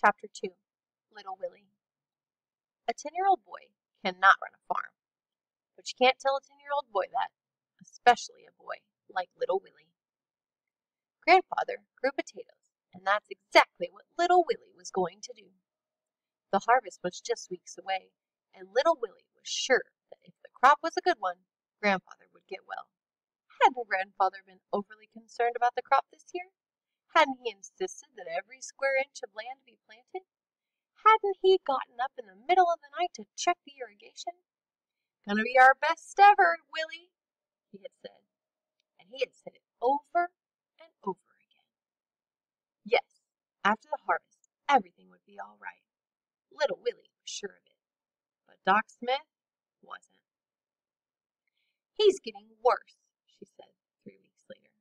Chapter 2. Little Willie. A 10-year-old boy cannot run a farm, but you can't tell a 10-year-old boy that, especially a boy like Little Willie. Grandfather grew potatoes, and that's exactly what Little Willie was going to do. The harvest was just weeks away, and Little Willie was sure that if the crop was a good one, Grandfather would get well. Hadn't Grandfather been overly concerned about the crop this year? Hadn't he insisted that every square inch of land be planted? Hadn't he gotten up in the middle of the night to check the irrigation? "Gonna be our best ever, Willie," he had said, and he had said it over and over again. Yes, after the harvest, everything would be all right. Little Willie was sure of it, but Doc Smith wasn't. "He's getting worse," she said 3 weeks later.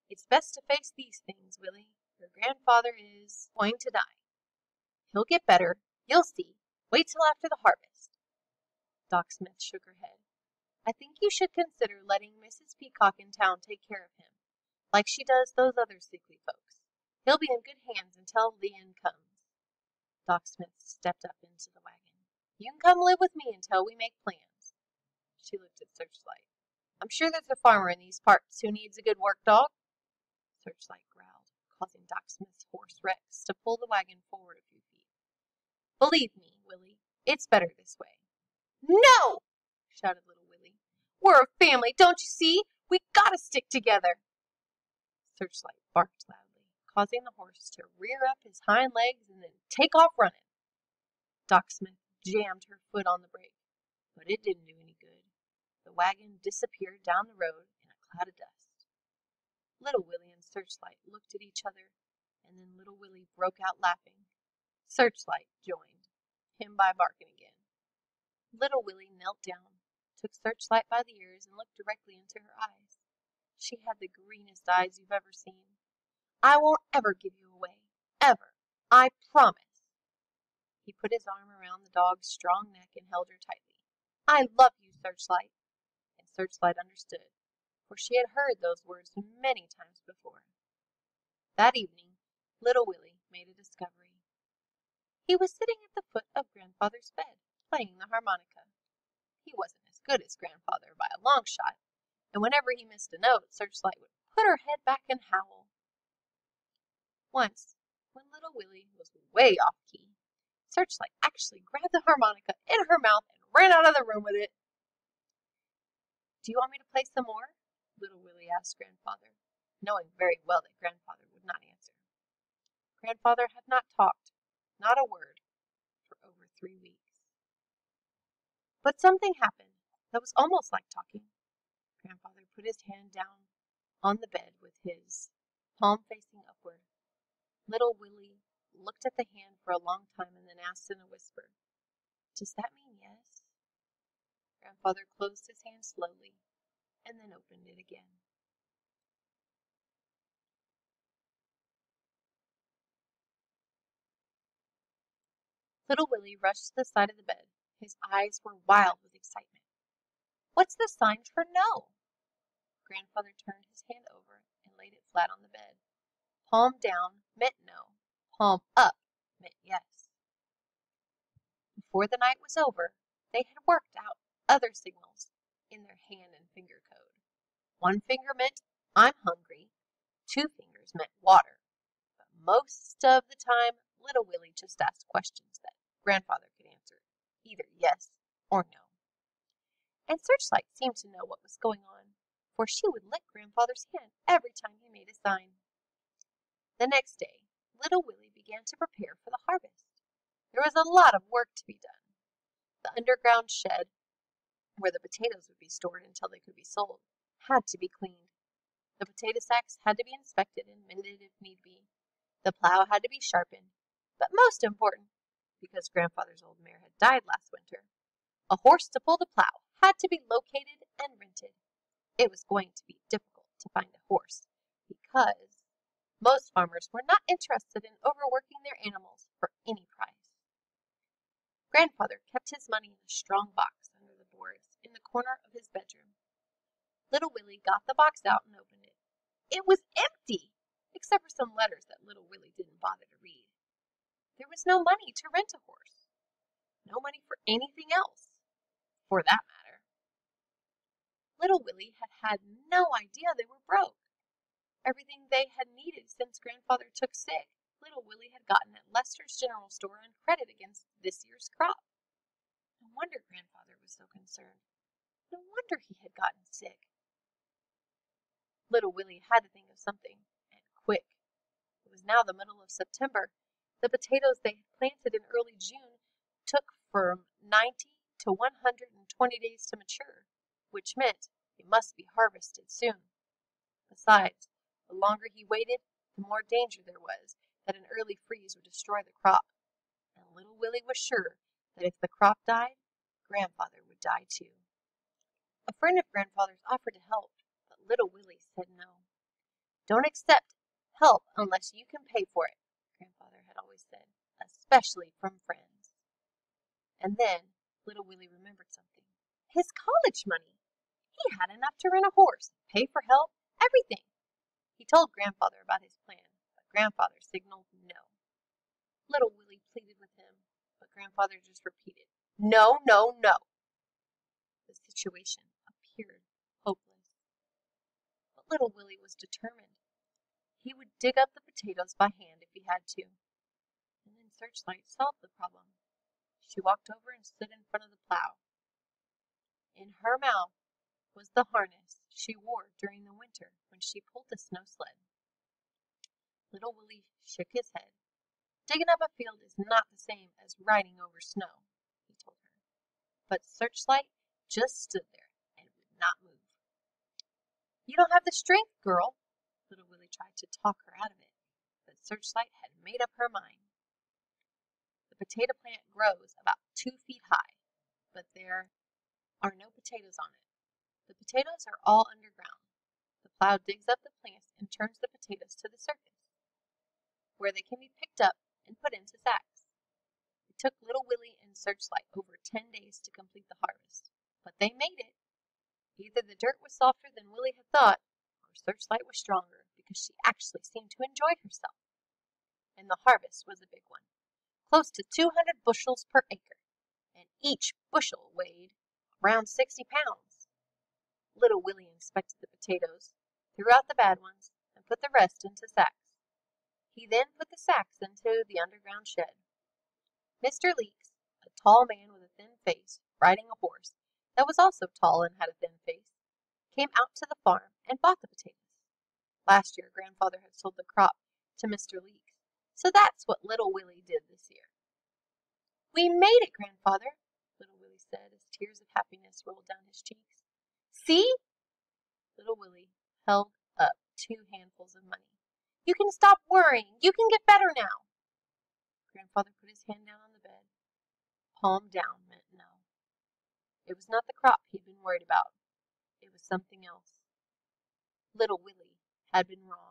"It's best to face these things, Willie. Your grandfather is going to die. He'll get better. You'll see. Wait till after the harvest." Doc Smith shook her head. "I think you should consider letting Mrs. Peacock in town take care of him, like she does those other sickly folks. He'll be in good hands until the end comes." Doc Smith stepped up into the wagon. "You can come live with me until we make plans." She looked at Searchlight. "I'm sure there's a farmer in these parts who needs a good work dog." Searchlight growled, causing Doc Smith's horse Rex to pull the wagon forward a few feet. "Believe me, Willie, it's better this way." "No!" shouted Little Willie. "We're a family, don't you see? We gotta stick together." Searchlight barked loudly, causing the horse to rear up his hind legs and then take off running. Doc Smith jammed her foot on the brake, but it didn't do any good. The wagon disappeared down the road in a cloud of dust. Little Willie and Searchlight looked at each other, and then Little Willie broke out laughing. Searchlight joined, him by barking again. Little Willie knelt down, took Searchlight by the ears, and looked directly into her eyes. She had the greenest eyes you've ever seen. "I won't ever give you away. Ever. I promise." He put his arm around the dog's strong neck and held her tightly. "I love you, Searchlight." And Searchlight understood, for she had heard those words many times before. That evening, Little Willie made a discovery. He was sitting at the foot of Grandfather's bed, playing the harmonica. He wasn't as good as Grandfather by a long shot, and whenever he missed a note, Searchlight would put her head back and howl. Once, when Little Willie was way off key, Searchlight actually grabbed the harmonica in her mouth and ran out of the room with it. "Do you want me to play some more?" Little Willie asked Grandfather, knowing very well that Grandfather would not answer. Grandfather had not talked, not a word, for over 3 weeks. But something happened that was almost like talking. Grandfather put his hand down on the bed with his palm facing upward. Little Willie looked at the hand for a long time and then asked in a whisper, "Does that mean yes?" Grandfather closed his hand slowly and then opened it again. Little Willie rushed to the side of the bed. His eyes were wild with excitement. "What's the sign for no?" Grandfather turned his hand over and laid it flat on the bed. Palm down meant no. Palm up meant yes. Before the night was over, they had worked out other signals in their hand and finger code. 1 finger meant "I'm hungry." 2 fingers meant water. But most of the time, Little Willie just asked questions that Grandfather could answer, either yes or no. And Searchlight seemed to know what was going on, for she would lick Grandfather's hand every time he made a sign. The next day, Little Willie began to prepare for the harvest. There was a lot of work to be done. The underground shed, where the potatoes would be stored until they could be sold, had to be cleaned. The potato sacks had to be inspected and mended if need be. The plow had to be sharpened, but most important, because Grandfather's old mare had died last winter, a horse to pull the plow had to be located and rented. It was going to be difficult to find a horse, because most farmers were not interested in overworking their animals for any price. Grandfather kept his money in a strong box under the boards in the corner of his bedroom. Little Willie got the box out and opened it. It was empty, except for some letters that Little Willie didn't bother to read. There was no money to rent a horse, no money for anything else, for that matter. Little Willie had had no idea they were broke. Everything they had needed since Grandfather took sick, Little Willie had gotten at Lester's General Store on credit against this year's crop. No wonder Grandfather was so concerned. No wonder he had gotten sick. Little Willie had to think of something, and quick. It was now the middle of September. The potatoes they had planted in early June took from 90 to 120 days to mature, which meant they must be harvested soon. Besides, the longer he waited, the more danger there was that an early freeze would destroy the crop. And Little Willie was sure that if the crop died, Grandfather would die too. A friend of Grandfather's offered to help, but Little Willie said no. Don't accept help unless you can pay for it, Grandfather had always said, especially from friends. And then Little Willie remembered something. His college money. He had enough to rent a horse, pay for help, everything. He told Grandfather about his plan, but Grandfather signaled no. Little Willie pleaded with him, but Grandfather just repeated, no, no, no. The situation appeared hopeless. But Little Willie was determined. He would dig up the potatoes by hand if he had to. And then Searchlight solved the problem. She walked over and stood in front of the plow. In her mouth was the harness she wore during the winter when she pulled the snow sled. Little Willie shook his head. Digging up a field is not the same as riding over snow, he told her. But Searchlight just stood there and would not move. You don't have the strength, girl. Little Willie tried to talk her out of it, but Searchlight had made up her mind. The potato plant grows about 2 feet high, but there are no potatoes on it. The potatoes are all underground. The plow digs up the plants and turns the potatoes to the surface, where they can be picked up and put into sacks. It took Little Willie and Searchlight over 10 days to complete the harvest, but they made it. Either the dirt was softer than Willie had thought, or Searchlight was stronger because she actually seemed to enjoy herself. And the harvest was a big one, close to 200 bushels per acre, and each bushel weighed around 60 pounds. Little Willie inspected the potatoes, threw out the bad ones, and put the rest into sacks. He then put the sacks into the underground shed. Mr. Leeks, a tall man with a thin face, riding a horse that was also tall and had a thin face, came out to the farm and bought the potatoes. Last year, Grandfather had sold the crop to Mr. Leeks, so that's what Little Willie did this year. We made it, Grandfather, Little Willie said as tears of happiness rolled down his cheeks. See? Little Willie held up 2 handfuls of money. You can stop worrying. You can get better now. Grandfather put his hand down on the bed. Palm down meant no. It was not the crop he'd been worried about. It was something else. Little Willie had been wrong.